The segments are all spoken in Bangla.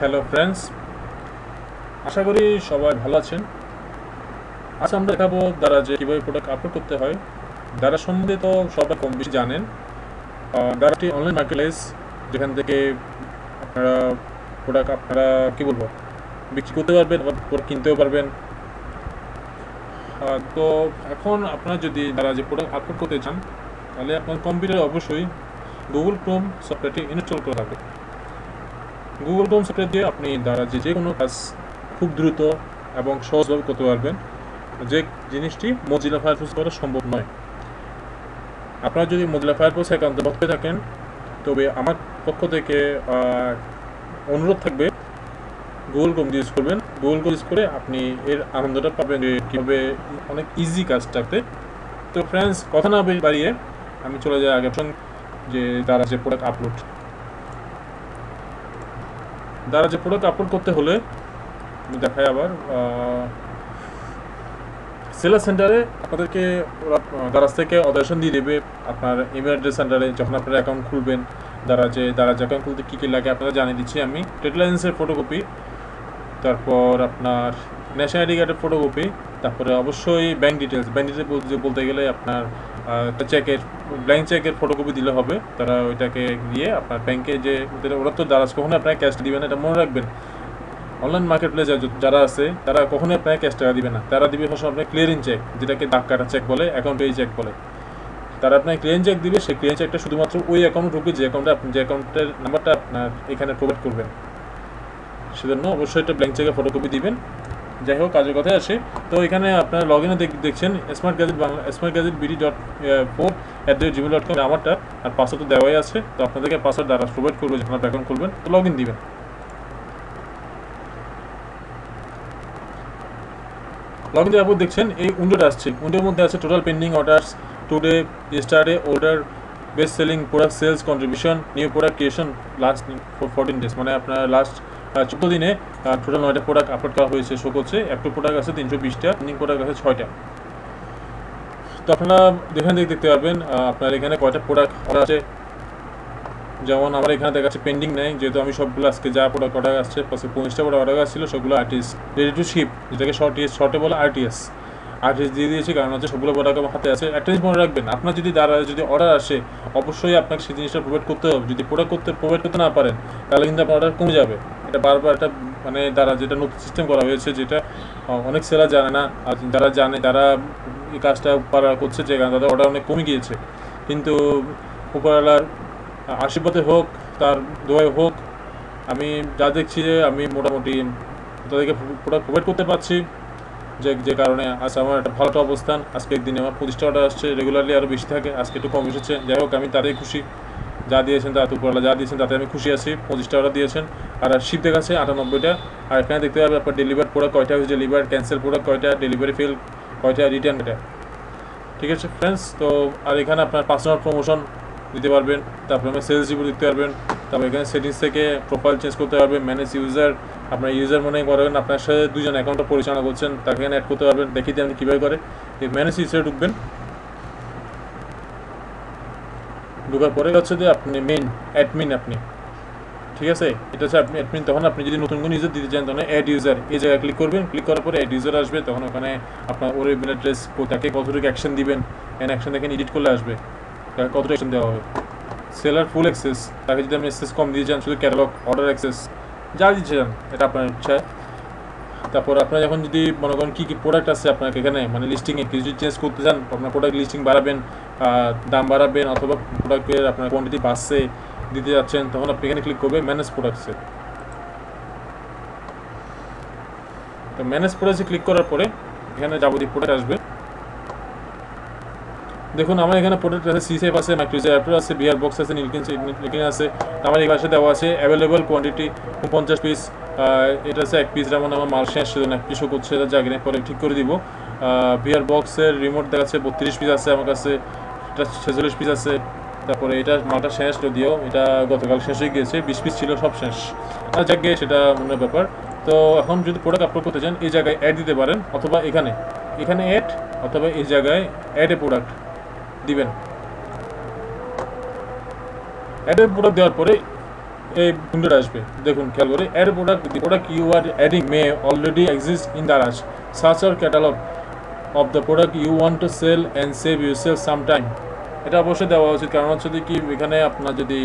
হ্যালো ফ্রেন্ডস, আশা করি সবাই ভালো আছেন। আজ আমরা দেখাবো দ্বারা যে কীভাবে প্রোডাক্ট আপলোড করতে হয়। দ্বারা সম্বন্ধে তো সবাই কম বেশি জানেন। দ্বারাটি অনলাইন মার্কেটপ্লেস, যেখান থেকে আপনারা প্রোডাক্ট কী বলবো বিক্রি করতে পারবেন, আবার প্রোডাক্ট কিনতেও পারবেন। তো এখন আপনারা যদি দ্বারা যে প্রোডাক্ট আপলোড করতে চান, তাহলে আপনার কম্পিউটারে অবশ্যই গুগল ক্রোম সফটওয়্যারটি ইনস্টল করা থাকবে। গুগল ক্রোম সফটওয়্যার দিয়ে আপনি দ্বারা যে কোনো কাজ খুব দ্রুত এবং সহজভাবে করতে পারবেন, যে জিনিসটি মজিলা ফায়ারফক্স করা সম্ভব নয়। আপনারা যদি মজিলা ফায়ারফক্স অ্যাকাউন্টে ভর্তি থাকেন, তবে আমার পক্ষ থেকে অনুরোধ থাকবে গুগল ক্রোম ইউজ করবেন। গুগল ক্রোম ইউজ করে আপনি এর আনন্দটা পাবেন যে কীভাবে অনেক ইজি কাজটাতে। তো ফ্রেন্ডস, কথা না বাড়িয়ে আমি চলে যাই আগে যে দ্বারা যে প্রোডাক্ট আপলোড করতে হলে আমি দেখাই আবার সেলার সেন্টারে আপনাদেরকে দারাজ থেকে অর্ডারেশন দিয়ে দেবে আপনার ইমেল অ্যাড্রেস সেন্টারে। যখন আপনারা অ্যাকাউন্ট খুলবেন, দারাজ অ্যাকাউন্ট খুলতে কী কী লাগে আপনারা জানিয়ে দিচ্ছি আমি। ট্রেড লাইসেন্সের ফটোকপি, তারপর আপনার ন্যাশনাল আইডি কার্ডের ফটোকপি, তারপরে অবশ্যই ব্যাঙ্ক ডিটেলস বলতে গেলে আপনার একটা ব্ল্যাঙ্ক চেকের ফটোকপি দিলে হবে। তারা ওইটাকে দিয়ে আপনার ব্যাংকে যে ওরা তো দারাজ কখনো আপনার ক্যাশ দিবেন, এটা মনে রাখবেন। অনলাইন মার্কেট প্লেস যারা আছে তারা কখনোই আপনাকে ক্যাশ টাকা দিবে না, তারা দিবে সবসময় আপনার ক্লিয়ারিং চেক, যেটাকে দাগ কাটা চেক বলে, অ্যাকাউন্টে চেক বলে। তারা আপনাকে ক্লিয়ারিং চেক দিবে, সেই ক্লিয়ারিং চেকটা শুধুমাত্র ওই অ্যাকাউন্টে ঢুকবে যে অ্যাকাউন্টের নাম্বারটা আপনার এখানে প্রোভাইড করবেন। সেজন্য অবশ্যই একটা ব্ল্যাঙ্ক চেকের ফটোকপি দিবেন। যাই হোক, কাজের কথায় আসে। তো এখানে আপনার লগ ইনে দেখছেন smartgadget4@gmail.com আমারটা, আর পাসওয়ার্ড তো দেওয়াই আছে। তো আপনাদেরকে পাসওয়ার্ড দ্বারা প্রোভাইড করবো যখন আপনি অ্যাকাউন্ট খুলবেন, তো লগ ইন দিবেন। লগ ইন দেওয়ার পর দেখছেন এই উইন্ডোটা আসছে। উইন্ডোর মধ্যে আছে total pending orders, today, yesterday, order, best selling product, sales, contribution, new product creation, last 14 days, মানে আপনার লাস্ট 14 দিনে টোটাল 9টা প্রোডাক্ট আপলোড করা হয়েছে। শো করছে অ্যাক্টিভ প্রোডাক্ট আছে 320টা, পেন্ডিং প্রোডাক্ট আছে 6টা। তো আপনারা এখানে দেখতে পারবেন আপনার এখানে কয়টা প্রোডাক্ট অর্ডার আছে। যেমন আমার এখানে দেখাচ্ছে পেন্ডিং নেই, যেহেতু আমি সবগুলো আজকে যা প্রোডাক্ট অর্ডার আসছে 25টা প্রোডাক্ট অর্ডার আসছিল, সবগুলো আরটিএস রেডি টু শিপ, যেটাকে শর্টে বলে আরটিএস দিয়ে দিয়েছি, কারণ হচ্ছে সবগুলো প্রোডাক্ট আমার হাতে আছে। একটা জিনিস মনে রাখবেন, আপনার যদি অর্ডার আসে, অবশ্যই আপনাকে সেই জিনিসটা প্রোভাইড করতে হবে। যদি প্রোভাইড করতে না পারেন, তাহলে কিন্তু আপনার অর্ডার কমে যাবে। এটা বারবার একটা মানে যেটা নতুন সিস্টেম করা হয়েছে, যেটা অনেক সেলার জানে না। আর যারা জানে, তারা এই কাজটা করছে, যে কারণে তাদের অর্ডার অনেক কমে গিয়েছে। কিন্তু উপরওয়ালার আশীর্বাদে হোক, তার দোয়ায় হোক, আমি যা দেখছি যে আমি মোটামুটি তাদেরকে প্রোডাক্ট প্রোভাইড করতে পারছি, যে কারণে আজ আমার একটা ভালো অবস্থান। আজকে একদিনে আমার 25টা অর্ডার আসছে, রেগুলারলি আরও বেশি থাকে, আজকে একটু কম এসেছে। যাই হোক, আমি তাতেই খুশি। যা দিয়েছেন তাতে উপরওয়ালা যা দিয়েছেন তাতে আমি খুশি আছি। 25টা অর্ডার দিয়েছেন, আর শিপ দেখাচ্ছে 98টা। আর এখানে দেখতে পাবেন আপনার ডেলিভার প্রোডাক্ট কয়টা হয়েছে, ডেলিভার ক্যান্সেল প্রোডাক্ট কয়টা, ডেলিভারি ফেল কয়টা, রিটার্ন কয়টা। ঠিক আছে ফ্রেন্ডস, তো আর এখানে আপনার পার্সোনাল প্রমোশন দিতে পারবেন, তারপরে আপনার সেলস রিভিউ দিতে পারবেন। তারপর এখানে সেটিংস থেকে প্রোফাইল চেঞ্জ করতে পারবেন, ম্যানেজ ইউজার, আপনার ইউজার মনে করবেন আপনার সাথে দুজন অ্যাকাউন্টটা পরিচালনা করছেন, তাকে এখানে অ্যাড করতে পারবেন। দেখিয়ে দিই আপনি কীভাবে করে। এই ম্যানেজ ইউজারে ঢুকার পরে হচ্ছে যে আপনি মেইন অ্যাডমিন আপনি, ঠিক আছে, এটা হচ্ছে আপনি অ্যাডমিন। তখন আপনি যদি নতুন কোনো ইউজার দিতে চান, তখন অ্যাড ইউজার এই জায়গায় ক্লিক করবেন। ক্লিক করার পরে অ্যাড ইউজার আসবে, তখন ওখানে আপনার ওর ইমেল অ্যাড্রেস, তাকে কতটুকু অ্যাকশন দিবেন, অ্যাকশন দেখেন এডিট করলে আসবে কতটুকু অ্যাকশন দেওয়া হবে। সেলার ফুল অ্যাক্সেস, তাকে যদি আপনি অ্যাক্সেস কম দিয়ে চান, শুধু ক্যাটালগ, অর্ডার অ্যাক্সেস যা দিতে চান, এটা আপনার ইচ্ছা। তারপর আপনার যখন যদি মনে করেন কী কী প্রোডাক্ট আছে আপনাকে এখানে, মানে লিস্টিংয়ে কিছু যদি চেঞ্জ করতে চান, আপনার প্রোডাক্ট লিস্টিং বাড়াবেন, দাম বাড়াবেন, অথবা প্রোডাক্টের আপনার কোয়ান্টিটি বাড়ছে দিতে যাচ্ছেন, তখন আপনি এখানে ক্লিক করবেন ম্যানেজ প্রোডাক্টসে। তো ম্যানেজ প্রোডাক্টসে ক্লিক করার পরে এখানে যাবতীয় প্রোডাক্ট আসবে। দেখুন আমার এখানে প্রোডাক্ট আছে, সিসেফ আছে, মাইক্রোজার আছে, বিয়ার বক্স আছে, নিলকিন আছে। আমার এই পাশে দেওয়া আছে অ্যাভেলেবল কোয়ান্টিটি 50 পিস। এটা হচ্ছে 1 পিস, যেমন আমার মাল শেষ, সেজন্য 1 পিসও করছে, জায়গায় পরে ঠিক করে দিব। বিয়ার বক্সের রিমোট দেখাচ্ছে 32 পিস আছে আমার কাছে, এটা 46 পিস আছে। তারপরে এটা মালটা শেষ, যদিও এটা গতকাল শেষ হয়ে গিয়েছে, 20 পিস ছিল, সব শেষ। আর যাকে সেটা মনে ব্যাপার। তো এখন যদি প্রোডাক্ট আপলোড করতে চান, এই জায়গায় অ্যাড দিতে পারেন, অথবা এখানে অ্যাড, অথবা এই জায়গায় অ্যাড এ প্রোডাক্ট দিবেন। অ্যাড এ প্রোডাক্ট দেওয়ার পরে এই উইন্ডোটা আসবে। দেখুন খেয়াল করে, এর product you are adding may already exist in Daraz, search our catalogue of the product you want to sell and save yourself some time. এটা অবশ্যই দেওয়া উচিত, কারণ হচ্ছে কি এখানে আপনার যদি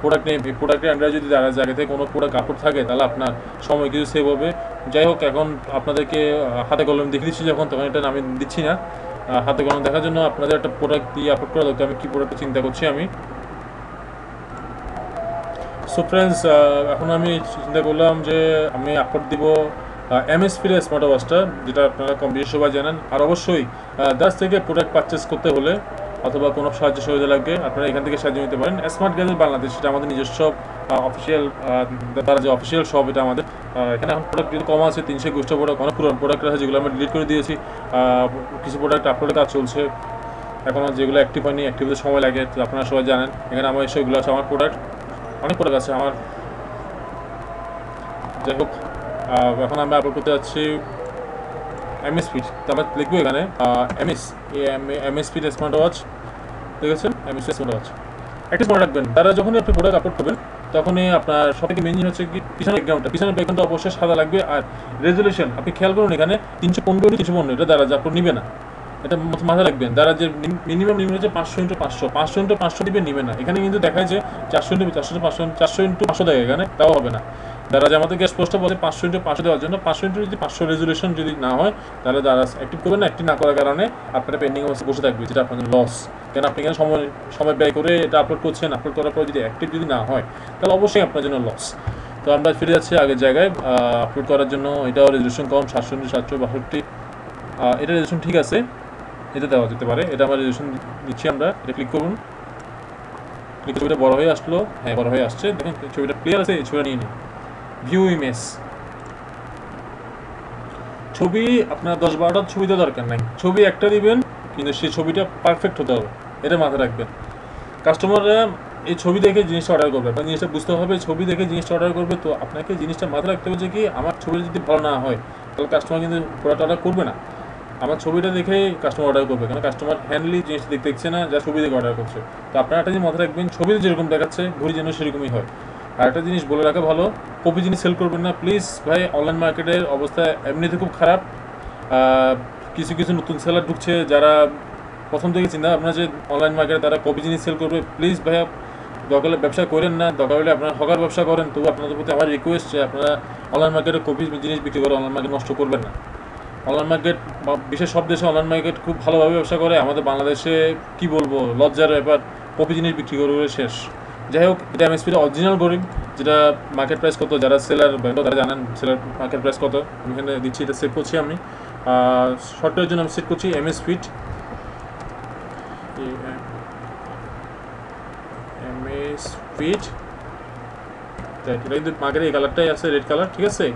প্রোডাক্ট নেই, এই প্রোডাক্টের আন্ডারে যদি দারাজ জায়গা থেকে কোনো প্রোডাক্ট আপলোড থাকে তাহলে আপনার সময় কিছু সেভ হবে। যাই হোক, এখন আপনাদেরকে হাতে কলম দেখে দিচ্ছি যখন, তখন এটা আমি দিচ্ছি না। হাতে কলম দেখার জন্য আপনাদের একটা প্রোডাক্ট দিয়ে আপলোড করা দরকার। আমি কী প্রোডাক্ট চিন্তা করছি আমি। সো ফ্রেন্ডস, এখন আমি চিন্তা করলাম যে আমি আপলোড দিব এমএসপির স্মার্ট ওয়াচটা, যেটা আপনারা কম বেশি সবাই জানেন। আর অবশ্যই দারাজ থেকে প্রোডাক্ট পারচেস করতে হলে অথবা কোনো সাহায্য সহযোগিতা লাগবে, আপনারা এখান থেকে সাহায্য নিতে পারেন। স্মার্ট গ্যাজেট বাংলাদেশ, সেটা আমাদের নিজস্ব অফিসিয়াল, তারা যে অফিসিয়াল শপ, এটা আমাদের। এখানে এখন প্রোডাক্ট যদি কম আছে, 300 প্রোডাক্ট, অনেক পুরোনো প্রোডাক্ট আছে যেগুলো আমরা ডিলিট করে দিয়েছি। কিছু প্রোডাক্ট আপলোডের কাজ চলছে এখনও, যেগুলো অ্যাক্টিভ হয়নি, অ্যাক্টিভ হতে সময় লাগে, তো আপনারা সবাই জানেন। এখানে আমার সেগুলো আছে, আমার প্রোডাক্ট অনেক প্রোডাক্ট আছে আমার। যাই হোক, এখন আমরা আপলোড করতে যাচ্ছি এমএসপি। তো আমরা লিখবো এখানে এমএসপি স্মার্ট ওয়াচ, ঠিক আছে? এমএসপি স্মার্ট ওয়াচ একটা মনে রাখবেন, তারা যখনই আপনি প্রোডাক্ট আপলোড করবেন তখনই আপনার সবথেকে মেন জিনিস হচ্ছে কি পিছনের ব্যাকগ্রাউন্ডটা। পিছনের ব্যাকগ্রাউন্ডটা অবশ্যই সাদা লাগবে। আর রেজুলেশন আপনি খেয়াল করুন, এখানে 315 এটা দ্বারা যে আপলোড নিবে না, এটা মাথায় রাখবেন। তারা যে মিনিমাম হচ্ছে 500x500, 500x500 দিবে, নিবে না। এখানে কিন্তু দেখায় যে 400x500 দেয় এখানে, তাও হবে না। যারা যে আমাদেরকে স্পষ্ট বলে 500x500 দেওয়ার জন্য, 500 যদি 500 রেজুলেশন যদি না হয় তাহলে তারা অ্যাক্টিভ করবেন না। অ্যাক্টিভ না করার কারণে আপনারা পেন্ডিং অবস্থা বসে থাকবে, যেটা আপনাদের লস। কেন আপনি এখানে সময় ব্যয় করে এটা আপলোড করছেন, আপলোড করার পর যদি অ্যাক্টিভ যদি না হয় তাহলে অবশ্যই আপনার জন্য লস। তো আমরা ফিরে যাচ্ছি আগের জায়গায় আপলোড করার জন্য। এটাও রেজুলেশন কম, 700x762। এটা রেজুলেশন ঠিক আছে, এটা দেওয়া যেতে পারে। এটা আমরা রেজুলেশন নিচ্ছি আমরা। এটা ক্লিক করুন, ক্লিক ছবিটা বড় হয়ে আসলো। হ্যাঁ, বড় হয়ে আসছে, দেখুন ছবিটা ক্লিয়ার আছে। এই ছবিটা নিয়ে নিন, ভিউ ইমেজ। ছবি আপনার 10-12টা ছবি তো দরকার নাই, ছবি একটা দিবেন, কিন্তু সেই ছবিটা পারফেক্ট হতে হবে, এটা মাথায় রাখবেন। কাস্টমাররা এই ছবি দেখে জিনিসটা অর্ডার করবে, আপনার জিনিসটা বুঝতে হবে ছবি দেখে জিনিসটা অর্ডার করবে। তো আপনাকে জিনিসটা মাথায় রাখতে হবে যে কি আমার ছবিটা যদি ভালো না হয় তাহলে কাস্টমার কিন্তু প্রোডাক্ট অর্ডার করবে না। আমার ছবিটা দেখেই কাস্টমার অর্ডার করবে, কারণ কাস্টমার হ্যান্ডলি জিনিসটা দেখছে না, যা ছবি দেখে অর্ডার করছে। তো আপনারা একটা জিনিস মাথায় রাখবেন, ছবিতে যেরকম দেখাচ্ছে ঘড়ি যেন সেরকমই হয়। আর একটা জিনিস বলে রাখা ভালো, কপি জিনিস সেল করবেন না প্লিজ ভাই। অনলাইন মার্কেটের অবস্থা এমনিতে খুব খারাপ। কিছু কিছু নতুন সেলার ঢুকছে যারা প্রথম থেকে চিন্তা আপনারা যে অনলাইন মার্কেটে তারা কপি জিনিস সেল করবে। প্লিজ ভাইয়া, দরকার হলে ব্যবসা করেন না, দরকার হলে আপনারা হকার ব্যবসা করেন। তবু আপনাদের প্রতি আমার রিকোয়েস্ট যে আপনারা অনলাইন মার্কেটে কপি জিনিস বিক্রি করে অনলাইন মার্কেট নষ্ট করবেন না। অনলাইন মার্কেট বিশ্বের সব দেশে অনলাইন মার্কেট খুব ভালোভাবে ব্যবসা করে, আমাদের বাংলাদেশে কি বলবো, লজ্জার ব্যাপার, কপি জিনিস বিক্রি করে শেষ। যাই হোক, এটা এমএসপির অরিজিনাল গরিব, যেটা মার্কেট প্রাইস কত, যারা সেলার ভেন্ডর তারা জানেন সেলার মার্কেট প্রাইস কত। আমি এখানে দিচ্ছি, এটা সেভ করছি আমি। শর্টের জন্য আমি সেট করছি এমএসপিট, এমএসপিট। এটা কিন্তু মার্কেটে এই কালারটাই আছে, রেড কালার, ঠিক আছে?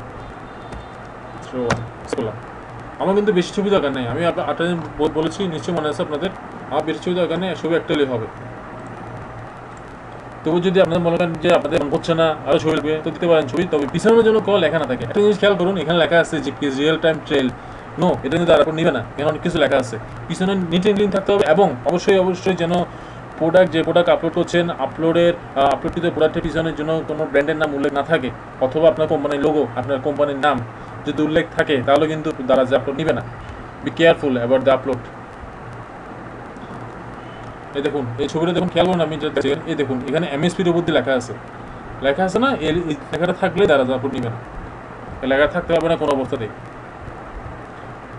তো আমার কিন্তু বেশি ছবি দরকার নেই, আমি আপনাদের বলেছি নিশ্চয়ই মনে আছে আপনাদের, আমার বেশি ছবি দরকার নেই, ছবি একটাই হবে। তবু যদি আপনাদের মনে করেন যে আপনাদের মন করছে না আরও ছবি লাগবে, তো দিতে পারেন ছবি, তবে পিছনের জন্য কোনো লেখা না থাকে। একটা জিনিস খেয়াল করুন, এখানে লেখা আছে যে রিয়েল টাইম ট্রেল, নো, এটা কিন্তু আর নিবে না, এখানে অনেক কিছু লেখা আছে। পিছনে নিট অ্যান্ড ক্লিন থাকতে হবে, এবং অবশ্যই যেন যে প্রোডাক্ট আপলোড করছেন, আপলোডকৃত প্রোডাক্টের পিছনের জন্য কোনো ব্র্যান্ডের নাম উল্লেখ না থাকে, অথবা আপনার কোম্পানির লোগো, আপনার কোম্পানির নাম যদি উল্লেখ থাকে তাহলে কিন্তু তারা যে আপলোড নিবে না। B careful about the upload. এই দেখুন, এই ছবিটা দেখুন, খেয়াল করুন, আমি এই দেখুন এখানে এমএসপির উপর দিয়ে লেখা আছে না, এই লেখাটা থাকলে তারা আপলোড নিবে না, লেখা থাকতে পারবে না কোনো অবস্থাতেই।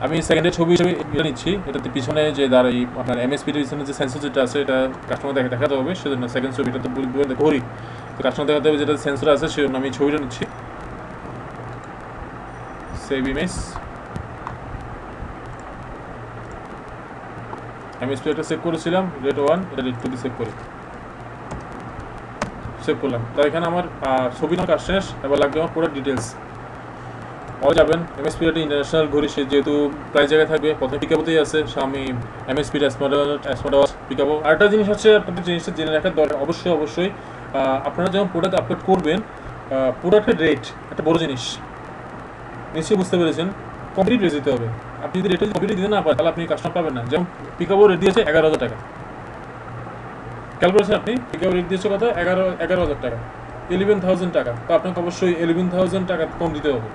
আমি সেকেন্ডের ছবি হিসেবে এটা নিচ্ছি, এটাতে পিছনে যে দাঁড়াই আপনার এমএসপির পিছনে যে সেন্সর যেটা আছে এটা কাস্টমার দেখাতে হবে, সেজন্য সেকেন্ড ছবিটা তো ঘড়ি, তো কাস্টমার দেখাতে হবে যেটা সেন্সর আছে, সেজন্য আমি ছবিটা নিচ্ছি। সেভ ইমেজ, এমএসপি একটা সেভ করেছিলাম, রেড 1, এটা রেড 2 সেভ করি, সেভ করলাম। তো এখানে আমার ছবি না কাজ শেষ, এবার লাগবে আমার প্রোডাক্ট ডিটেলস। যাবেন এমএসপি একটা ইন্টারন্যাশনাল ঘড়ি, সে যেহেতু প্রায় জায়গায় থাকবে, প্রথমে পিকাবোতেই আছে আমি এমএসপির স্মার্ট ওয়াচ পিকাবো। আরেকটা জিনিস হচ্ছে আপনাদের জিনিসটা জেনে রাখার দরকার, অবশ্যই আপনারা যখন প্রোডাক্ট আপলোড করবেন, প্রোডাক্টের রেট একটা বড় জিনিস, নিশ্চয়ই বুঝতে পেরেছেন। কমপ্লিট রেট দিতে হবে। আপনি যদি রেটে কমপ্লিট দিতে না পারেন তাহলে আপনি কাস্টমার পাবেন না। যেমন পিকাবো রেট দিয়েছে 11,000 টাকা, খেয়াল করেছেন আপনি, পিকাবো রেট দিয়েছে কত, 11,000 টাকা। 11,000 টাকা, তো আপনাকে অবশ্যই 11,000 টাকা কম দিতে হবে।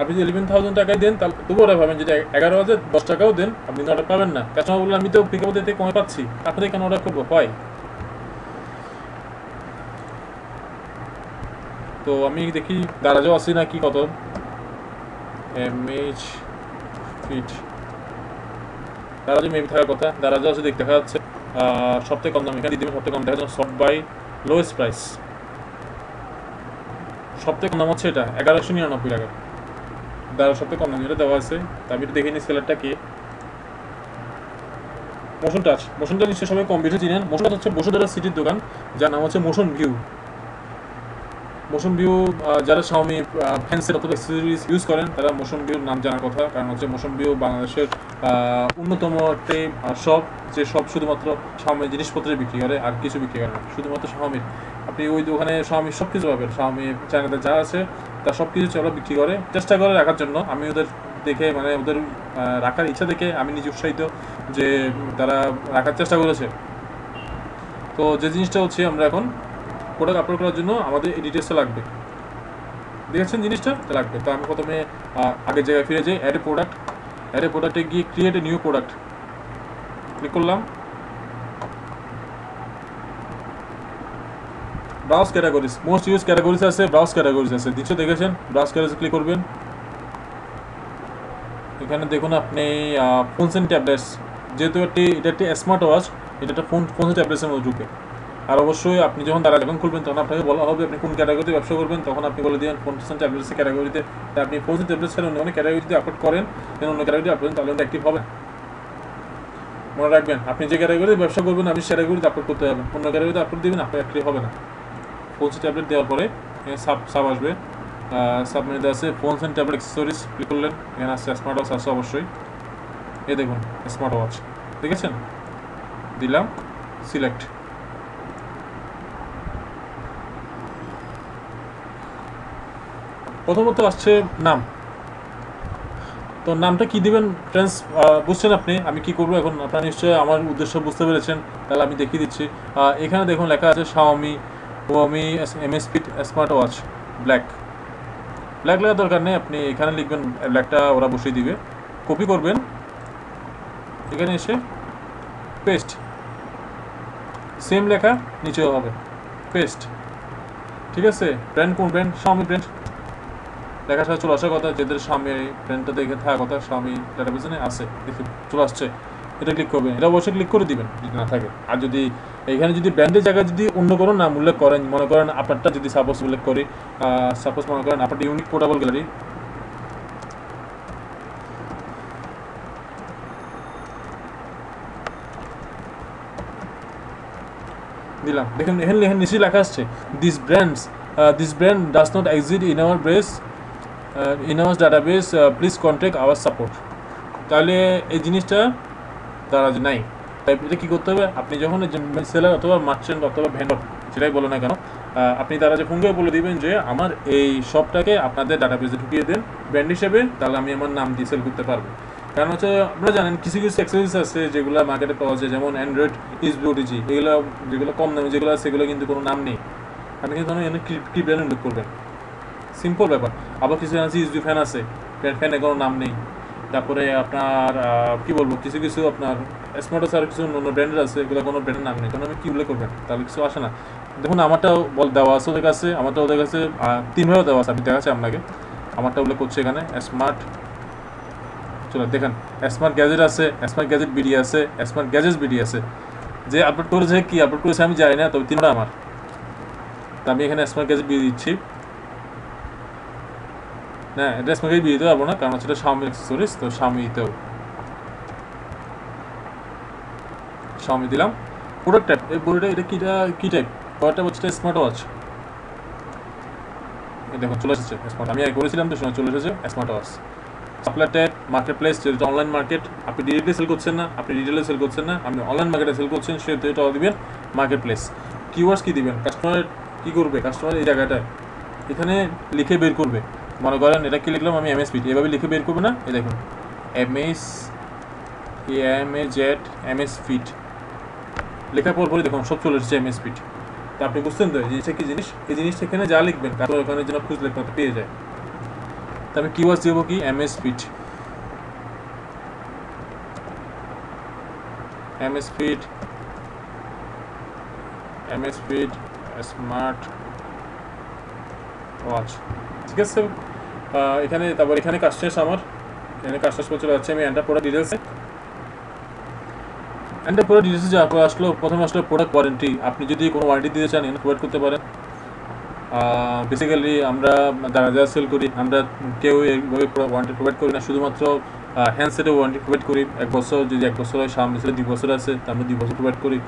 আপনি যদি 11,000 টাকায় দেন তাহলে তবু ওরা পাবেন, যদি 11,000 10 টাকাও দেন আপনি অর্ডার পাবেন না। কাস্টমার বললে আমি তো পিকআপ দিতে কমে পাচ্ছি, আপনাদের কেন অর্ডার করবো হয়। তো আমি দেখি দারাজও আছে নাকি, কত এমএইচ ফিট, দারাজও মেবি থাকার কথা, দারাজও আছে দেখতে দেখা যাচ্ছে। সবথেকে কম দাম এখানে দিয়ে দেবেন, সবথেকে কম দেখা যাচ্ছে সব বাই লোয়েস্ট প্রাইস, সবথেকে কম দাম হচ্ছে এটা 1199 টাকা। দারা সবথেকে কম দাম এটা দেওয়া আছে। তা আমি দেখে নিই সেলারটা কি। মোশন টাচ, মোশন টাচ নিশ্চয়ই সবাই কম বেশি চিনেন। মোশন টাচ হচ্ছে বসুন্ধরা সিটির দোকান, যার নাম হচ্ছে মোশন ভিউ। মোশন ভিউ যারা শাওমি হ্যান্ডসেট অথবা অ্যাক্সেসরিজ ইউজ করেন তারা মোশন ভিউর নাম জানার কথা, কারণ হচ্ছে মোশন ভিউ বাংলাদেশের অন্যতম একটি শপ, যে শপ শুধুমাত্র শাওমির জিনিসপত্রে বিক্রি করে, আর কিছু বিক্রি করে না, শুধুমাত্র শাওমির। আপনি ওই ওখানে শাওমির সব কিছু পাবেন, শাওমি চায়নাতে যা আছে তার সব কিছু ওরা বিক্রি করে, চেষ্টা করে রাখার জন্য। আমি ওদের দেখে মানে ওদের রাখার ইচ্ছা দেখে আমি নিজে উৎসাহিত যে তারা রাখার চেষ্টা করেছে। তো যে জিনিসটা হচ্ছে আমরা এখন প্রোডাক্ট আপলোড করার জন্য আমাদের এই ডিটেলসটা লাগবে, দেখেছেন জিনিসটা লাগবে। তো আমি প্রথমে আগের জায়গায় ফিরে যাই, add a product, add a প্রোডাক্টে গিয়ে create a new product click করলাম। Browse categories, most use categories আছে, ব্রাউজ ক্যাটাগরিজ আছে, নিচে দেখেছেন ব্রাউজ ক্যাটাগরিজ ক্লিক করবেন। এখানে দেখুন আপনি ফোনস অ্যান্ড ট্যাবলেটস, যেহেতু এটা একটি স্মার্ট ওয়াচ, এটা একটা ফোনস অ্যান্ড ট্যাবলেটসের মধ্যে ঢুকে। আর অবশ্যই আপনি যখন তারা যখন খুলবেন তখন আপনাকে বলা হবে আপনি কোন ক্যাটাগরিতে ব্যবসা করবেন, তখন আপনি বলে দিবেন ফোনস অ্যান্ড ট্যাবলেটসের ক্যাটাগরিতে। তা আপনি ফোনস অ্যান্ড ট্যাবলেটস অন্য অনেক ক্যাটাগরিতে আপলোড করেন, অন্য ক্যাটাগরিতে আপলোড তাহলে অ্যাক্টিভ হবে। মনে রাখবেন আপনি যে ক্যাটাগরিতে ব্যবসা করবেন আপনি সে ক্যাটাগরিতে আপলোড করতে হবে, অন্য ক্যাটাগরিতে আপলোড দিবেন আপনি অ্যাক্টিভ হবে না। ফোনস ট্যাবলেট দেওয়ার পরে সাব আসবে, সাব মেনুতে আছে phones and tablet accessories, click করলেন, এখানে আসছে স্মার্ট ওয়াচ আছে অবশ্যই, এই দেখুন স্মার্ট ওয়াচ দেখেছেন, দিলাম সিলেক্ট। প্রথমত আসছে নাম, তো নামটা কি দিবেন ফ্রেন্ডস, বুঝছেন আপনি আমি কি করবো এখন, আপনারা নিশ্চয়ই আমার উদ্দেশ্য বুঝতে পেরেছেন, তাহলে আমি দেখিয়ে দিচ্ছি। এখানে দেখুন লেখা আছে শাওমি ওমি MS fit smart watch black, black লেখার দরকার নেই, আপনি এখানে লিখবেন, ব্ল্যাকটা ওরা বসিয়ে দিবে, কপি করবেন, এখানে এসে পেস্ট, সেম লেখা নিচেও হবে পেস্ট, ঠিক আছে। ব্র্যান্ড কোন ব্র্যান্ড, শাওমি ব্র্যান্ড লেখার সাথে চলে আসার কথা, যেদের শাওমি ব্র্যান্ডটা দেখে থাকার কথা, শাওমি ডাটাবেসে আছে দেখে চলে আসছে, এটা ক্লিক করবেন, এটা অবশ্যই ক্লিক করে দিবেন যদি না থাকে। আর যদি এখানে যদি ব্র্যান্ডের জায়গায় যদি অন্য কোনো নাম উল্লেখ করেন, মনে করেন আপনারটা যদি সাপোজ উল্লেখ করি, সাপোজ মনে করেন আপনার ইউনিক পোর্টেবল গ্যালারি, দিলাম, দেখেন এখানে নিশ্চয়ই লেখা আসছে this brand does not exist in our in-house database, please contact our support। তাহলে এই জিনিসটা দ্বারা নাই, তাই এটা কী করতে হবে, আপনি যখন সেলার অথবা মার্চেন্ট অথবা ভেন্ডর সেটাই বলো না কেন, আপনি তারা যে ফোন করে বলে দিবেন যে আমার এই শপটাকে আপনাদের ডাটাবেসে ঢুকিয়ে দেন ব্র্যান্ড হিসেবে, তাহলে আমি আমার নাম দিয়ে সেল করতে পারবো। কারণ হচ্ছে আপনারা জানেন কিছু অ্যাক্সেসরিজ আছে যেগুলো মার্কেটে পাওয়া যায়, যেমন অ্যান্ড্রয়েড ইউটিজি, এগুলো যেগুলো কম দামে যেগুলো আছে সেগুলো কিন্তু কোনো নাম নেই, আপনি কিন্তু এখানে কি ব্র্যান্ড উল্লেখ করবেন, সিম্পল ব্যাপার। আবার কিছু আছে ইউজি ফ্যান আছে, ফ্যানে কোনো নাম নেই। তারপরে আপনার কী বলবো, কিছু আপনার স্মার্ট আছে, আর কিছু অন্য ব্র্যান্ডের আছে, এগুলো কোনো ব্র্যান্ডের নাম নেই, কারণ আমি কী উল্লেখ করবেন, তাহলে কিছু আসে না। দেখুন আমারটাও দেওয়া আছে ওদের কাছে, আমারটা ওদের কাছে 3ভাবে দেওয়া আছে, আমি দেখাচ্ছি আপনাকে, আমারটা উল্লেখ করছে এখানে স্মার্ট, চলো দেখেন স্মার্ট গ্যাজেট আছে, স্মার্ট গ্যাজেট বিডি আছে, স্মার্ট গ্যাজেটস বিডি আছে, যে আপলোড করেছে কি আপলোড করেছে আমি জানি না, তবে 3টা আমার। তো আমি এখানে স্মার্ট গ্যাজেট বিডি দিচ্ছি, না এটা স্মার্ট গ্যাজেট বিডি দিতে পারবো না, কারণ হচ্ছে এটা শাওমি অ্যাক্সেসরিজ, তো শাওমিতেও শাওমি দিলাম। প্রোডাক্ট টাইপ, এই বডিটা এটা কী টাইপ, প্রোডাক্টটা হচ্ছে স্মার্ট ওয়াচ, দেখুন চলে এসেছে স্মার্ট, আমি আগে করেছিলাম তো সময় চলে এসেছে smart watch. Supply type market place, যেটা অনলাইন মার্কেট, আপনি ডিরেক্টলি সেল করছেন না, আপনি রিটেলে সেল করছেন না, আপনি অনলাইন মার্কেটে সেল করছেন, সেহেতু এটা দিবেন মার্কেট প্লেস। কিওয়ার্ডস কী দিবেন, কাস্টমার কী করবে, কাস্টমার এই জায়গাটায় এখানে লিখে বের করবে, মনে করেন এটা কি লিখলাম আমি এমএস ফিট, এভাবে লিখে বের করবে না, এই দেখুন এমএস ফিট লেখার পরই দেখুন সব চলে এসেছে এমএস ফিট। তো আপনি বুঝতেন তো এই জিনিসটা কি জিনিস, এই জিনিসটা এখানে যা লিখবেন তারপর ওখানে যেন খুঁজলে আপনার পেয়ে যায়। তো আমি কিওয়ার্ডস দেবো কি MS Fit, MS Fit, MS fit smart watch, ঠিক আছে। এখানে তারপর এখানে কাজ শেষ আমার, এখানে কাজ শেষ করে চলে যাচ্ছে আমি এন্টার প্রোডাক্ট ডিটেলসে। এন্টার প্রোডাক্ট ডিটেলসে যাওয়ার পর প্রথমে আসলো প্রোডাক্ট ওয়ারেন্টি। আপনি যদি কোনো ওয়ারেন্টি দিতে চান এখানে প্রোভাইড করতে পারেন। বেসিক্যালি আমরা যারা সেল করি আমরা কেউ এইভাবে ওয়ারেন্টি প্রোভাইড করি না, শুধুমাত্র হ্যান্ডসেটে ওয়ারেন্টি প্রোভাইড করি 1 বছর, যদি 1 বছর হয়, সামনে 2 বছর আছে তা আমরা 2 বছর প্রোভাইড করি।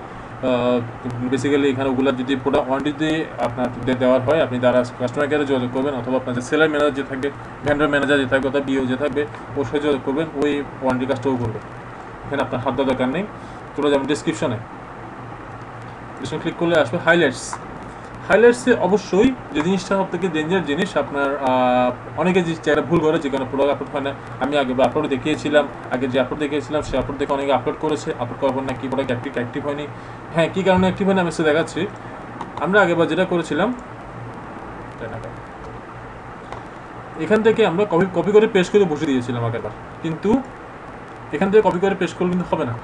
বেসিক্যালি এখানে ওগুলো যদি প্রোডাক্ট ওয়ারেন্টি দিয়ে আপনার দেওয়ার হয় আপনি যারা কাস্টমার কেয়ারে যোগাযোগ করবেন, অথবা আপনার যে সেলার ম্যানেজার যে থাকবে, ভেন্ডর ম্যানেজার যে থাকবে, অথবা বিও যে থাকবে ওর সাথে যোগাযোগ করবেন, ওই ওয়ারেন্টি কাজটাও করবে। এখানে আপনার হাত দেওয়ার দরকার নেই। চলে যাবেন ডিসক্রিপশনে, ক্লিক করলে আসবে হাইলাইটস। হাইলাইটসে অবশ্যই যে জিনিসটা সব থেকে ডেঞ্জার জিনিস, আপনার অনেকে যে জায়গাটা ভুল করে, যে কারণে প্রোডাক্ট আপলোড হয় না। আমি আগে আপলোড দেখিয়েছিলাম, আগে যে আপলোড দেখিয়েছিলাম সে আপলোড দেখে অনেকে আপলোড করেছে, আপলোড করার পর না কি প্রোডাক্ট অ্যাক্টিভ হয়নি। হ্যাঁ, কী কারণে অ্যাক্টিভ হয়নি আমি সে দেখাচ্ছি। আমরা আগেবার যেটা করেছিলাম, এখান থেকে আমরা কপি করে পেস্ট করে বসে দিয়েছিলাম আগেরবার, কিন্তু এখান থেকে কপি করে পেস্ট করলে কিন্তু হবে না।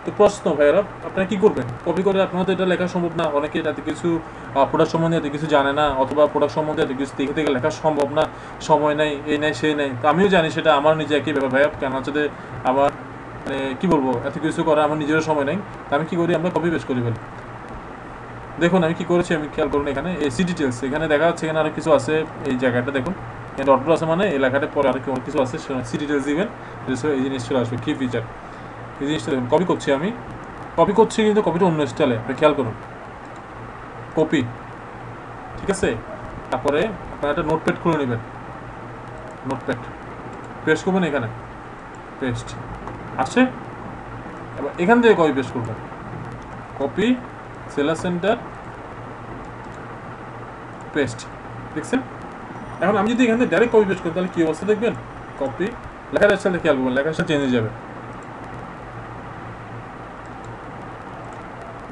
তো প্রশ্ন ভাইয়েরা, আপনারা কী করবেন? কপি করে আপনারা তো এটা লেখা সম্ভব না, অনেকে এত কিছু প্রোডাক্ট সম্বন্ধে এত কিছু জানে না, অথবা প্রোডাক্ট সম্বন্ধে এত কিছু দেখে থেকে লেখা সম্ভব না, সময় নেই, এই নেই সেই নেই। তো আমিও জানি সেটা, আমার নিজে একই ব্যাপার ভাইয়া, কেন হচ্ছে আমার মানে কী বলবো, এত কিছু করা আমার নিজেরও সময় নেই। তো আমি কী করি, আমরা কপি পেস্ট করি ফেলি। দেখুন আমি কী করেছি, আমি খেয়াল করুন এখানে এসি ডিটেলস, এখানে দেখা যাচ্ছে এখানে আরও কিছু আছে, এই জায়গাটা দেখুন এখানে ডট আছে, মানে এই লেখাটার পরে আরও কিছু আছে, সি ডিটেলস দিবেন, এই জিনিস চলে আসবে কি ফিচার। এই জিনিসটা দেখুন কপি করছি আমি, কপি করছি কিন্তু কপিটা অন্য স্টাইলে, আপনি খেয়াল করুন, কপি, ঠিক আছে। তারপরে আপনারা একটা নোটপ্যাড খুলে নেবেন, নোটপ্যাড পেস্ট করবেন, এখানে পেস্ট আসছে, এবার এখান থেকে কপি পেস্ট করবেন, কপি সেলার সেন্টার পেস্ট, দেখছেন। এখন আমি যদি এখান থেকে ডাইরেক্ট কপি পেস্ট করি তাহলে কী অবস্থা দেখবেন, কপি লেখার স্টাইলে খেয়াল করবেন, লেখার স্টাইল চেঞ্জ হয়ে যাবে,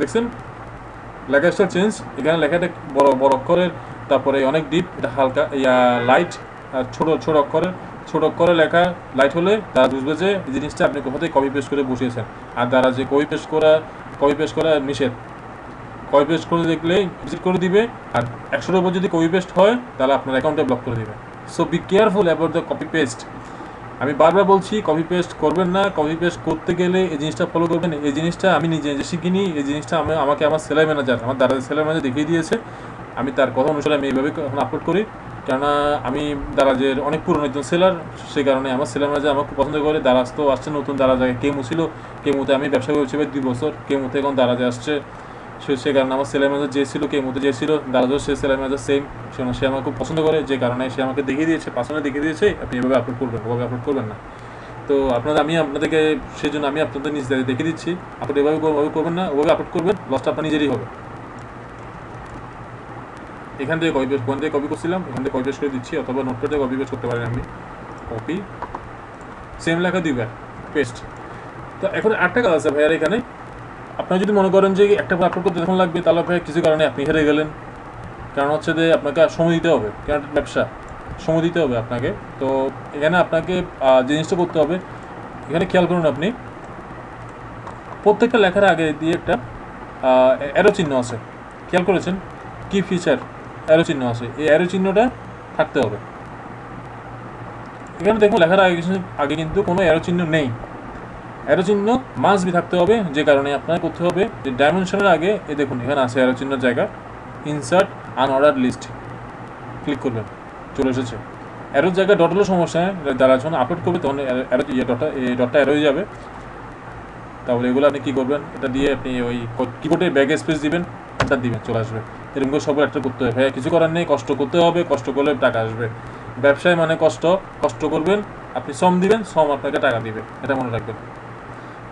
দেখছেন লেখার স্টাইল চেঞ্জ। এখানে লেখাটা বড় বড় অক্ষরের, তারপরে অনেক ডিপ, এটা হালকা লাইট, আর ছোট অক্ষরে লেখা লাইট হলে তারা বুঝবে যে এই জিনিসটা আপনি কোথা থেকে কপি পেস্ট করে বসিয়েছেন। আর দ্বারা যে কপি পেস্ট করা নিষেধ, কপি পেস্ট করে দেখলে ভিজিট করে দিবে, আর 100-এর উপর যদি কপি পেস্ট হয় তাহলে আপনার অ্যাকাউন্টে ব্লক করে দিবে। So be careful about the copy paste. আমি বারবার বলছি কপি পেস্ট করবেন না, কপি পেস্ট করতে গেলে এই জিনিসটা ফলো করবেন। এই জিনিসটা আমি নিজে শিখিনি, এই জিনিসটা আমাকে আমার সেলাই ম্যানেজার, আমার দাদাদের সেলাই ম্যানেজার দেখিয়ে দিয়েছে। আমি তার কথা অনুসারে আমি এইভাবে এখন আপলোড করি, কেননা আমি দারাজের অনেক পুরনো একজন সেলার, সেই কারণে আমার সেলার ম্যানেজার আমাকে খুব পছন্দ করে। দারাজ তো আসছে নতুন, দারাজে কেমু ছিল, কেমুতে আমি ব্যবসা করেছি 2 বছর, কেমুতে এখন দারাজে আসছে, সে কারণে আমার সেলাই ম্যানেজার যে ছিল, কেমুতে যে ছিল, দারাজও সে সেলাই ম্যানেজার সেম, সে আমাকে খুব পছন্দ করে, যে কারণে সে আমাকে দেখিয়ে দিয়েছে, পার্সোনালি দেখিয়ে দিয়েছে আপনি এভাবে আপলোড করবেন, ওভাবে আপলোড করবেন না। তো আমি আপনাদেরকে সেই জন্য আমি আপনাদের নিজ দেখে দিচ্ছি, আপনি এভাবে করবেন না, ওভাবে আপলোড করবেন, লসটা আপনার নিজেরই হবে। এখান থেকে কপি করছিলাম, এখান থেকে কপি পেস্ট করে দিচ্ছি, অথবা নোটপ্যাডে কপি পেস্ট করতে পারেন। আমি কপি সেম লেখা দিবেন, পেস্ট। তো এখন আরেকটা কাজ আছে ভাইয়ার, এখানে আপনারা যদি মনে করেন যে একটা আপলোড করতে যখন লাগবে, তাহলে ভাই কিছু কারণে আপনি হেরে গেলেন, কারণ হচ্ছে যে আপনাকে সময় দিতে হবে, কারণ ব্যবসা সময় দিতে হবে আপনাকে। তো এখানে আপনাকে জিনিসটা করতে হবে, এখানে খেয়াল করুন, আপনি প্রত্যেকটা লেখার আগে দিয়ে একটা অ্যারো চিহ্ন আছে, খেয়াল করেছেন, কি ফিচার অ্যারো চিহ্ন আছে, এই অ্যারো চিহ্নটা থাকতে হবে। এখানে দেখুন লেখার আগে কিন্তু কোনো অ্যারো চিহ্ন নেই, অ্যারো চিহ্ন মাস্ট বি থাকতে হবে, যে কারণে আপনার করতে হবে যে ডাইমেনশনের আগে এই দেখুন এখানে আছে অ্যারো চিহ্নের জায়গা, ইনসার্ট আনঅর্ডার লিস্ট ক্লিক করবেন, চলে এসেছে। অ্যারোর জায়গায় ডট হলো সমস্যা, যারা যখন আপলোড করবে তখন ডটটা অ্যারো হয়ে যাবে। তাহলে এগুলো আপনি কী করবেন, এটা দিয়ে আপনি ওই কিবোর্ডে ব্যাক স্পেস দিবেন, এটা দিবেন, চলে আসবে। এরকম করে সব একটা করতে হবে ভাইয়া, কিছু করার নেই, কষ্ট করতে হবে, কষ্ট করলে টাকা আসবে। ব্যবসায় মানে কষ্ট করবেন, আপনি শ্রম দিবেন, শ্রম আপনাকে টাকা দিবে, এটা মনে রাখবেন।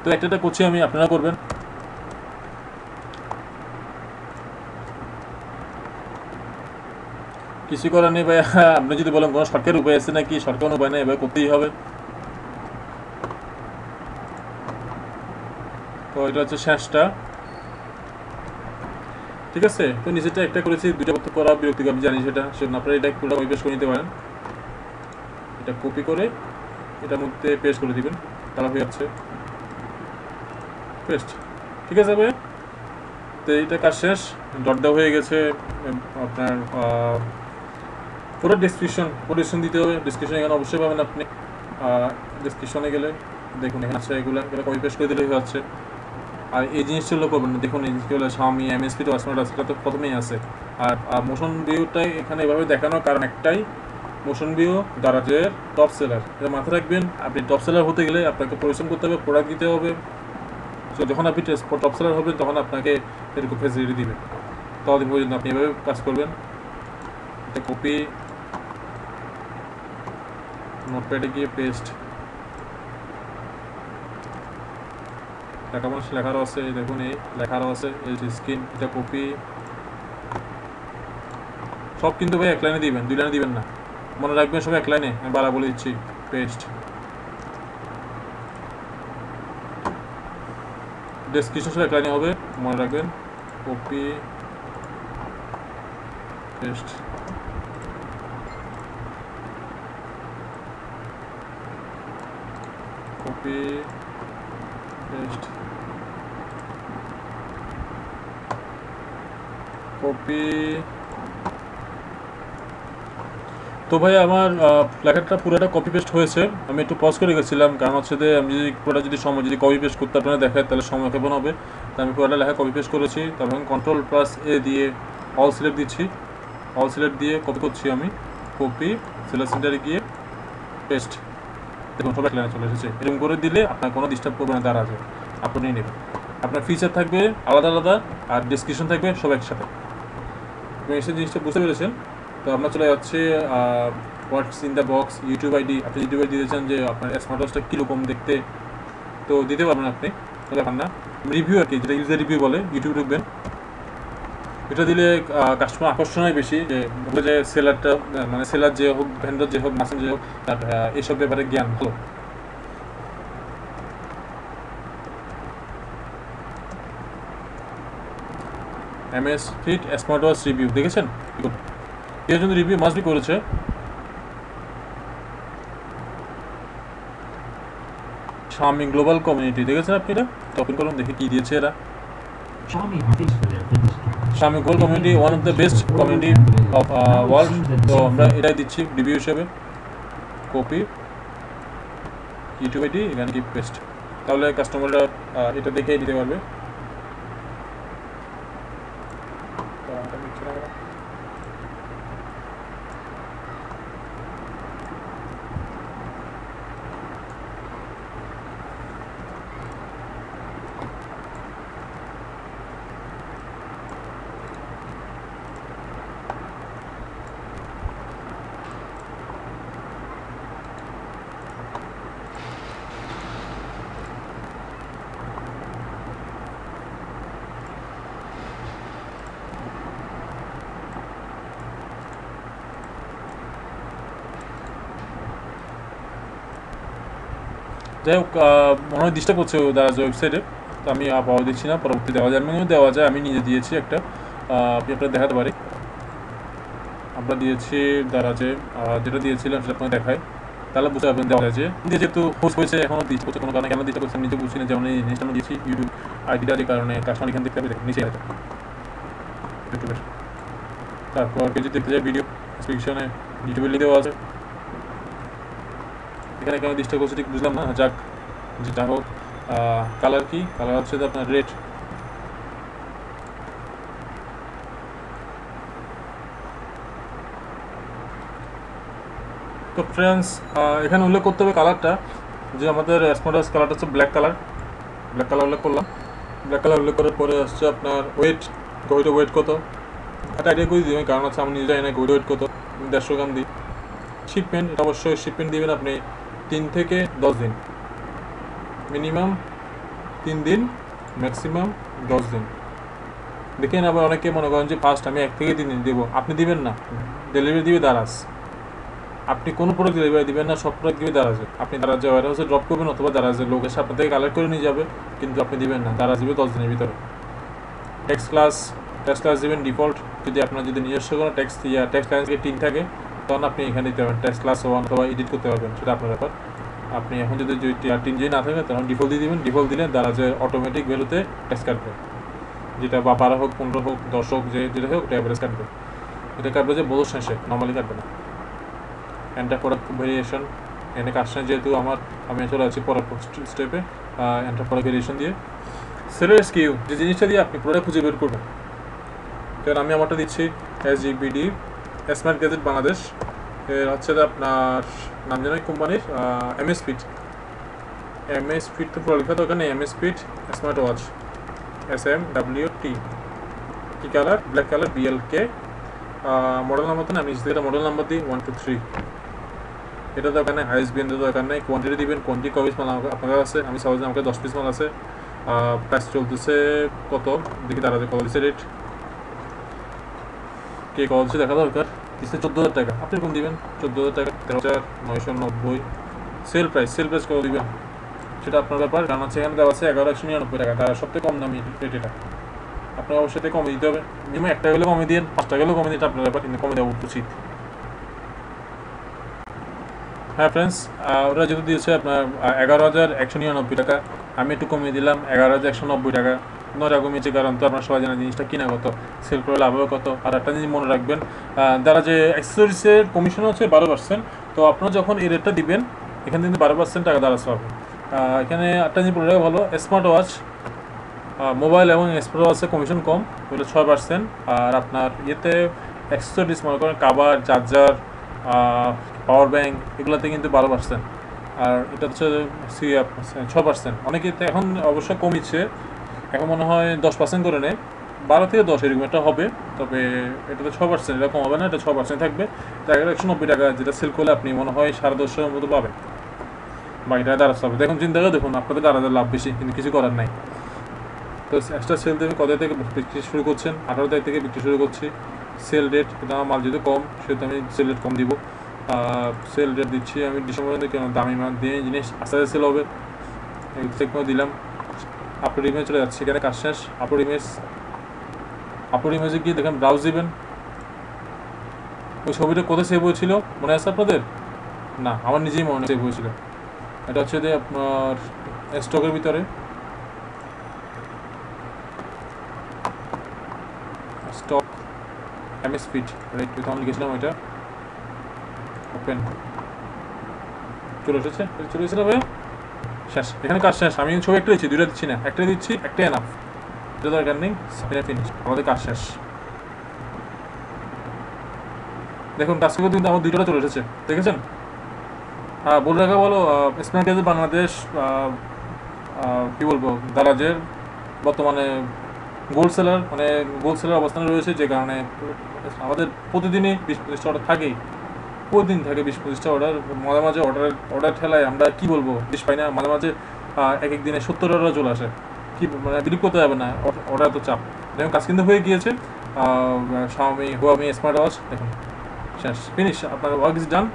তো একটা করছি আমি, আপনারা করবেন। কিছু করার নেই ভাইয়া, আপনি যদি বলেন কোনো সরকারি উপায় আছে নাকি, সরকার উপায় নেই, এভাবে করতেই হবে। তো এটা হচ্ছে শেষটা। ঠিক আছে। তো নিচেটা একটা করেছি, দুইটা করতে করা বিরক্তিকর, আমি জানি সেটা, সেজন্য আপনারা এটা পুরো কপি পেস্ট করে নিতে পারেন। এটা কপি করে এটার মধ্যে পেস্ট করে দিবেন, তাহলে হয়ে যাচ্ছে পেস্ট। ঠিক আছে ভাই, তো এইটা কাজ শেষ। ডট দেওয়া হয়ে গেছে। আপনার পুরো ডিসক্রিপশন দিতে হবে। ডিসক্রিপশন এখানে অবশ্যই পাবেন আপনি। ডিসক্রিপশনে গেলে দেখুন এখানে আছে, এগুলো কপি পেস্ট করে দিলে হয়ে যাচ্ছে। আর এই জিনিসগুলো করবেন না, দেখুন এই জিনিসগুলো Xiaomi MSP তো স্মার্ট আছে, সেটা তো প্রথমেই আছে। আর মোশন ভিউটাই এখানে এভাবে দেখানোর কারণ একটাই, মোশন ভিউ দারাজের টপ সেলার, এটা মাথায় রাখবেন। আপনি টপ সেলার হতে গেলে আপনাকে পরিশ্রম করতে হবে, প্রোডাক্ট দিতে হবে। সো যখন আপনি টপ সেলার হবেন তখন আপনাকে এরকম ফেসিলিটি দিবে। ততদিন পর্যন্ত আপনি এভাবে কাজ করবেন। এটা কপি, নোটপ্যাডে গিয়ে পেস্ট, লেখা মানুষ লেখারও আছে, দেখুন এই লেখারও আছে, এই যে স্ক্রিন, এটা কপি। সব কিন্তু ভাই এক লাইনে দিবেন, 2 লাইনে দিবেন না, মনে রাখবেন সব এক লাইনে। আমি বারা বলে দিচ্ছি, পেস্ট। ডেসক্রিপশন সব এক লাইনে হবে, মনে রাখবেন। Copy paste, copy paste, copy. তো ভাই আমার লেখাটা পুরোটা কপি পেস্ট হয়েছে। আমি একটু পজ করে গেছিলাম, কারণ হচ্ছে যে আমি যদি পুরোটা সময় যদি কপি পেস্ট করতে আপনারা দেখায় তাহলে সময় কেমন হবে। তো আমি পুরোটা লেখা কপি পেস্ট করেছি, তারপর Ctrl+A দিয়ে অল সিলেক্ট দিচ্ছি, অল সিলেক্ট দিয়ে কপি করছি আমি। কপি, সিলেক্ট সেন্টারে গিয়ে পেস্ট, দেখুন সব এক লাইনে চলে এসেছে। এরকম করে দিলে আপনার কোনো ডিস্টার্ব করবে না, দাঁড়াবে, আপনি নিয়ে নেবেন। আপনার ফিচার থাকবে আলাদা আলাদা, আর ডিসক্রিপশন থাকবে সব একসাথে। আপনি এসে জিনিসটা বুঝতে পেরেছেন। তো আপনার চলে যাচ্ছে হোয়াটস in the box, YouTube ID. আপনি ইউটিউব আইডি দিয়েছেন যে আপনার স্মার্ট ওয়াচটা কীরকম দেখতে, তো দিতে পারবেন আপনি, ব্যাপার না। রিভিউ আর কি, যেটা ইউজার রিভিউ বলে, ইউটিউব ঢুকবেন। এটা দিলে কাস্টমার আকর্ষণ হয় বেশি, যে সেলারটা, মানে সেলার যে হোক, ভেন্ডর যে হোক, মাসেন যে হোক, তার এইসব ব্যাপারে জ্ঞান ভালো। MS Fit smart watch review দেখেছেন, এর জন্য রিভিউ মাস্ট বি করেছে। Xiaomi গ্লোবাল কমিউনিটি দেখেছেন আপনি, এটা ওপেন করুন, দেখি কি দিয়েছে এরা। Xiaomi global community one of the best community of world. তো আমরা এটাই দিচ্ছি রিভিউ হিসেবে। কপি, ইউটিউব আইডি, এখানে কি পেস্ট, তাহলে কাস্টমাররা এটা দেখেই দিতে পারবে। যাই হোক, মনে হয় ডিস্টার্ব করছে দারাজ ওয়েবসাইটে, তো আমি পাওয়া দিচ্ছি না, পরবর্তী দেওয়া যায়, এমনিও দেওয়া যায়। আমি নিজে দিয়েছি একটা, আপনি আপনার দেখাতে পারি। আমরা দিয়েছি দারাজে, যেটা দিয়েছিলাম সেটা আপনাকে দেখায়, তাহলে বুঝতে পারবেন দেওয়া যায়। যে যেহেতু হোস্ট হয়েছে এখনও দিচ্ছে করছে, কোনো কারণে কেন দিচ্ছে করছে নিজে বুঝছি না। যেমন এই জিনিসটা আমরা দিয়েছি ইউটিউব আইডিটা, যে কারণে কাস্টমার এখান দেখতে পাবে, নিচে আছে ইউটিউবের। তারপর যদি দেখতে যায় ভিডিও ডিসক্রিপশনে ইউটিউবের লিঙ্ক দেওয়া আছে। এখানে কেন ডিস্টার্ব করছে ঠিক বুঝলাম না, যাক যেটা হোক। কালার কি, কালার হচ্ছে যে আপনার রেড। তো ফ্রেন্ডস, এখানে উল্লেখ করতে হবে কালারটা, যে আমাদের স্মার্ট ওয়াচ কালারটা হচ্ছে ব্ল্যাক কালার। ব্ল্যাক কালার উল্লেখ করলাম। ব্ল্যাক কালার উল্লেখ করার পরে আসছে আপনার ওয়েট, ঘড়িটা ওয়েট কত, একটা আইডিয়া করে দিবেন, কারণ হচ্ছে আমি নিজে জানি না ঘড়ি ওয়েট কত, 150 গ্রাম দিই। শিপমেন্ট, এটা অবশ্যই শিপমেন্ট দিবেন আপনি 3 থেকে 10 দিন, মিনিমাম 3 দিন, ম্যাক্সিমাম 10 দিন। দেখেন আবার অনেকে মনে করেন যে ফার্স্ট আমি 1 থেকে 3 দিন দেবো, আপনি দিবেন না, ডেলিভারি দিবে দারাজ। আপনি কোনো প্রোডাক্ট ডেলিভারি দিবেন না, সব প্রোডাক্ট দিবে দারাজে। আপনি দারাজে ওয়ারহাউসে ড্রপ করবেন, অথবা দারাজের লোক এসে আপনার থেকে কালেক্ট করে নিয়ে যাবে, কিন্তু আপনি দিবেন না, দারাজ দিবে 10 দিনের ভিতরে। এক্স ক্লাস ট্যাক্স ক্লাস দেবেন ডিফল্ট। যদি আপনার যদি নিজস্ব কোনো ট্যাক্স ক্লাস থেকে 3 থাকে তখন আপনি এখানে দিতে পারবেন ট্যাক্স ক্লাস 1 অথবা এডিট করতে পারবেন, সেটা আপনার ব্যাপার। আপনি এখন যদি 3 যদি না থাকে তখন ডিফল্ট দিয়ে দেবেন। ডিফল্ট দিলে দ্বারা যে অটোমেটিক ভ্যালুতে ট্যাক্স কাটবে, যেটা বা 12 হোক 15 হোক 10 হোক যেটা হোক অ্যাভারেজ কাটবে। এটা কাটবে যে বছর শেষে, নর্মালি কাটবে না। এন্টার প্রোডাক্ট ভেরিয়েশন, এখানে কাস্টমার যেহেতু আমি চলে আছি পরের স্টেপে এন্টার প্রোডাক্ট ভেরিয়েশন দিয়ে। সেলের স্কিউ, যে জিনিসটা দিয়ে আপনি প্রোডাক্ট খুঁজে বের করবেন। কারণ আমি আমারটা দিচ্ছি SGBD স্মার্ট গ্যাজেট বাংলাদেশ, এর হচ্ছে আপনার নাম জানাই কোম্পানির MS ফিট তো পুরো লেখা তো ওখানে MS Fit smart watch SMWT, কি colour? Black colour, BLK। Model number তো না, আমি যেটা মডেল নাম্বার দিই 1 2 3। এটা তো ওখানে হাইস্ট বিন দরকার নেই। কোয়ান্টিটি দিবেন, কোয়ান্টিটি কয় পিস মাল আপনার আছে। আমি সাপোজ আমাকে 10 পিস মাল আছে। প্রাইস চলতেছে কত দেখি, তারা কত দিচ্ছে রেট, কে কত দিচ্ছে দেখা দরকার। দিচ্ছে 14,000 টাকা, আপনি কম দিবেন 14,000 টাকা, 13,990। সেল প্রাইস কত দিবেন সেটা আপনার ব্যাপার। কারণ হচ্ছে এখানে দেওয়া আছে 11,199 টাকা, তার সবথেকে কম দামি রেট এটা। আপনার অবশ্যই কমে দিতে হবে, মিনিমাম 1 টাকা হলেও কমে দিন, 5 টাকা হলেও কমে দিতে আপনার ব্যাপার, কিন্তু কমে দেওয়া উচিত। হ্যাঁ ফ্রেন্ডস, ওরা যেহেতু দিয়েছে আপনার 11,199 টাকা, আমি একটু কমিয়ে দিলাম 11,190 টাকা। নটা কমিয়েছে কারণ তো আপনার সবাই জানা জিনিসটা কিনা কত, সেল করে লাভ হবে কত। আর একটা জিনিস মনে রাখবেন, তারা যে অ্যাক্সেসরিজের কমিশন হচ্ছে 12%। তো আপনারা যখন এই রেটটা দিবেন এখানে কিন্তু 12% টাকা দ্বারা পাবেন। এখানে একটা জিনিস বলে রাখা ভালো, স্মার্ট ওয়াচ, মোবাইল এবং স্মার্ট ওয়াচের কমিশন কম, ওগুলো 6%। আর আপনার ইয়েতে অ্যাক্সেসরিজ মনে করেন কাভার, চার্জার, পাওয়ার ব্যাঙ্ক, এগুলোতে কিন্তু 12%। আর এটা হচ্ছে 6%। অনেকে এখন অবশ্য কমিয়েছে, এখন মনে হয় 10% করে নেয়, 12 থেকে 10 এরকম একটা হবে। তবে এটা তো 6%, এটা কম হবে না, এটা 6% থাকবে। 190 টাকা যেটা সেল করলে আপনি মনে হয় 250 মতো পাবেন, বাকিটা দ্বারা হবে। দেখুন চিন্তা করে দেখুন, আপনাদের দ্বারা লাভ বেশি, কিন্তু কিছু করার নাই। তো এক্সট্রা সেল দেবে কত থেকে বিক্রি শুরু করছেন? 18 তারিখ থেকে বিক্রি শুরু করছি। সেল রেট, কিন্তু আমার মাল যেহেতু কম সেহেতু আমি সেল রেট কম দিব। সেল রেট দিচ্ছি আমি ডিসেম্বর মধ্যে, কেন দামি মাল দিয়ে জিনিস আস্তে আস্তে সেল হবে, চেক করে দিলাম। আপলোড ইমেজ চলে যাচ্ছে, এখানে কাজ শেষ। আপলোড ইমেজে গিয়ে দেখেন ব্রাউজ দিবেন। ওই ছবিটা কোথায় সেভ হয়েছিল মনে আছে আপনাদের? না, আমার নিজেই মনে সেভ হয়েছিল। এটা হচ্ছে যে আপনার স্টকের ভিতরে স্টক MS ফিট রাইট, আমি লিখেছিলাম ওইটা। ওপেন চলে এসেছিল ভাই, শেষ। এখানে কাজ শেষ। আমি ছবি একটা দিচ্ছি, দুইটা দিচ্ছি না, একটা দিচ্ছি, একটা এনাফ, এটা দরকার নেই। ফিনিশ, আমাদের কাজ শেষ। দেখুন কাজ করতে কিন্তু আমার 2টা চলে এসেছে, দেখেছেন? বলে রাখা বলো, স্মার্ট গ্যাজেট বাংলাদেশ কী বলবো, দারাজের বর্তমানে গোল্ড সেলার অবস্থানে রয়েছে, যে কারণে আমাদের প্রতিদিনই 20-25টা অর্ডার থাকেই। প্রতিদিন থাকে 20-25টা অর্ডার। মাঝে মাঝে অর্ডার ঠেলায় আমরা কি বলবো, বেশ পাই না। মাঝে মাঝে এক দিনে 70 অর্ডার চলে আসে, কি মানে বিলিভ করতে যাবে না, অর্ডার তো চাপ। দেখুন কাজ কিন্তু হয়ে গিয়েছে। হুয়ামি স্মার্ট ওয়াচ দেখুন শেষ, ফিনিশ, আপনার ওয়ার্ক ইজ ডান।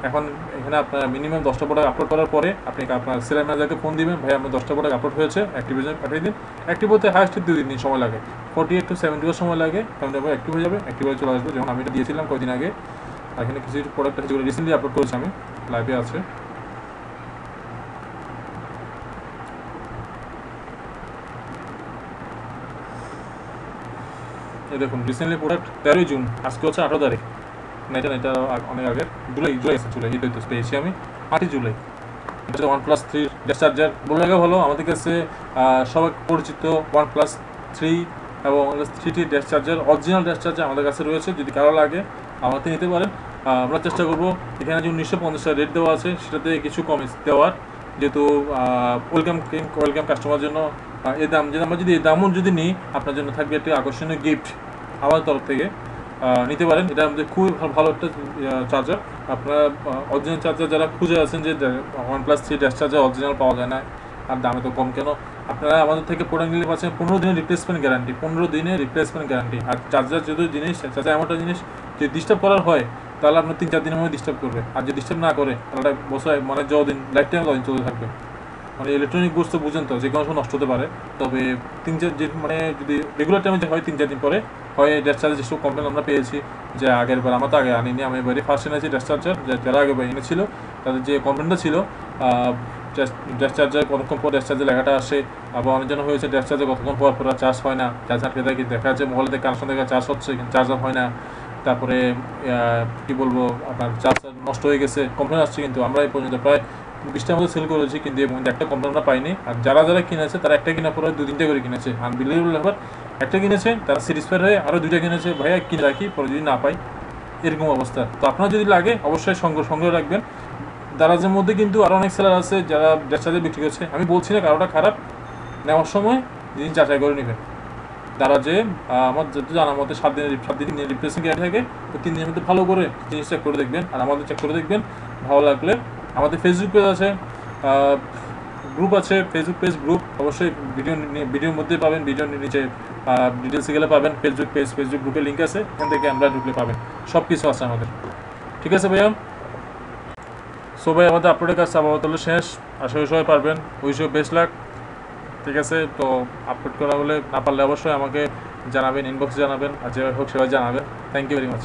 এখন এখানে আপনার মিনিমাম 10টা প্রোডাক্ট আপলোড করার পরে আপনি আপনার সেলার ম্যানেজারকে ফোন দিবেন, ভাই আমার 10টা প্রোডাক্ট আপলোড হয়েছে, অ্যাক্টিভেশন পাঠিয়ে দিন। অ্যাক্টিভ হতে হাইস্ট 2 দিন সময় লাগে, 48 to 70 সময় লাগে, কারণ অ্যাক্টিভ হয়ে যাবে, অ্যাক্টিভ হয়ে চলে আসবে। যেমন আমি এটা দিয়েছিলাম কয়েকদিন আগে। এখানে কিছু প্রোডাক্ট আছে যেগুলো রিসেন্টলি আপলোড করেছি, আমি লাইভে আছে। এই দেখুন রিসেন্টলি প্রোডাক্ট 13 জুন, আজকে হচ্ছে 18 তারিখ। না এটা অনেক আগের, জুলাই এই তো পেয়েছি আমি 8 জুলাই। এটা হচ্ছে OnePlus 3 ড্যাশ চার্জার। বলে রাখা ভালো, আমাদের কাছে সবাই পরিচিত OnePlus 3 এবং 3T dash charger, original dash charger আমাদের কাছে রয়েছে। যদি কারো লাগে আমাদের নিতে পারেন। আমরা চেষ্টা করবো এখানে যে 1950 টাকা রেট দেওয়া আছে সেটাতে কিছু কম দেওয়ার, যেহেতু ওয়েলকাম কাস্টমার জন্য এই দাম, যে আমরা যদি এই দামও যদি নিই আপনার জন্য থাকবে একটি আকর্ষণীয় গিফট আমাদের তরফ থেকে। নিতে পারেন, এটা আমাদের খুবই ভালো একটা চার্জার। আপনারা অরিজিনাল চার্জার যারা খুঁজে আছেন যে OnePlus 3 ড্যাশ চার্জার অরিজিনাল পাওয়া যায় না আর দামে তো কম কেন, আপনারা আমাদের থেকে প্রোডাক্ট নিলে পাচ্ছেন 15 দিনের রিপ্লেসমেন্ট গ্যারান্টি। 15 দিনের রিপ্লেসমেন্ট গ্যারান্টি। আর চার্জার যেহেতু জিনিস, চার্জার এমন একটা জিনিস যে ডিস্টার্ব করার হয় তাহলে আপনার 3-4 দিনের মধ্যে ডিস্টার্ব করবে। আর যদি ডিস্টার্ব না করে তাহলে বছর মানে যতদিন লাইফ টাইম ততদিন চলতে থাকবে। মানে ইলেকট্রনিক গুডস তো বুঝেন তো, যে কোনো সময় নষ্ট হতে পারে। তবে 3-4 মানে যদি রেগুলার টাইমে হয় 3-4 দিন পরে হয় ড্যাশ চার্জের যেসব কমপ্লেন আমরা পেয়েছি, যে আগের বার আমরা তো আগে আনিনি, আমি এবারে ফার্স্ট এনেছি ড্যাশ চার্জার, যারা আগে এনেছিল তাদের যে কমপ্লেনটা ছিল ড্যাশ চার্জার কতক্ষণ পর ড্যাশ চার্জের লেখাটা আসে, আবার অনেকজন হয়েছে ড্যাশ চার্জার কতক্ষণ পর পর চার্জ হয় না, চার্জার পেতে দেখা যাচ্ছে মোবাইলে কানেকশন দেখা চার্জ হচ্ছে কিন্তু চার্জার হয় না, তারপরে কি বলবো আপনার চার্জার নষ্ট হয়ে গেছে, কমপ্লেন আসছে। কিন্তু আমরা এই পর্যন্ত প্রায় 20টার মধ্যে সেল করেছি, কিন্তু এর মধ্যে একটা কমপ্লেন আমরা পাইনি। আর যারা কিনেছে তারা একটা কেনার পরে 2-3টা করে কিনেছে, আনবিলিভেবল ব্যাপার। একটা কিনেছে, তারা স্যাটিসফাইড হয়ে আরও 2টা কিনেছে, ভাইয়া কিনে রাখি পরে যদি না পাই, এরকম অবস্থা। তো আপনার যদি লাগে অবশ্যই সংগ্রহ রাখবেন। দারাজের মধ্যে কিন্তু আরও অনেক সেলার আছে যারা ড্যাশ চার্জার বিক্রি করছে, আমি বলছি না কারোটা খারাপ, নেওয়ার সময় জিনিস যাচাই করে নেবেন। দারাজে আমার যত জানার মধ্যে 7 দিন রিপ্লেসিং গ্যারান্টি থাকে, তো 3 দিনের মধ্যে ভালো করে জিনিস চেক করে দেখবেন, আর আমাদের চেক করে দেখবেন। ভালো লাগলে আমাদের ফেসবুক পেজ আছে, গ্রুপ আছে, ফেসবুক পেজ গ্রুপ অবশ্যই ভিডিওর মধ্যে পাবেন, ভিডিওর নিচে ডিটেলসে গেলে পাবেন ফেসবুক গ্রুপের লিঙ্ক আছে, এখান থেকে আমরা ঢুকলে পাবেন, সব কিছু আছে আমাদের। ঠিক আছে ভাইয়া, সো ভাই আমাদের আপলোডের কাজ আপাতত শেষ, আশা করি সবাই পারবেন, উইশ ইউ বেস্ট লাক। ঠিক আছে, তো আপলোড করা হলে না পারলে অবশ্যই আমাকে জানাবেন, ইনবক্সে জানাবেন, আর যেভাবে হোক সেভাবে জানাবেন। Thank you very much.